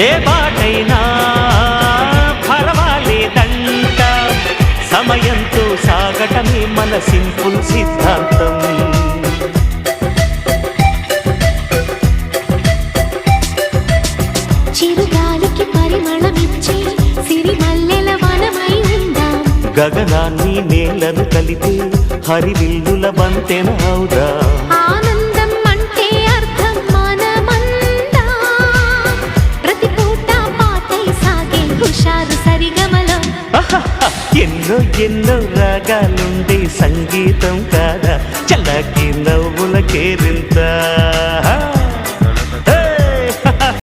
ఏ బాటైనా పర్వాలేదంట, సమయంతో సాగటమే మన సింపుల్ సిద్ధాంతం. చిరుగాలికి పరిమళమిచ్చే సిరిమల్లెల వనమై ఉందాం, గగనాన్ని నేలను కలిపే హరివిల్లుల బంతెన అవుదాం. ఆనందం అంటే అర్థం మనమందా, ప్రతి పూట పాటై సాగే హుషారు సరిగమలో. ఎన్నో ఎన్నో రాగాలుండే సంగీతం కాదా, చల్లకి నవ్వుల కేరింత.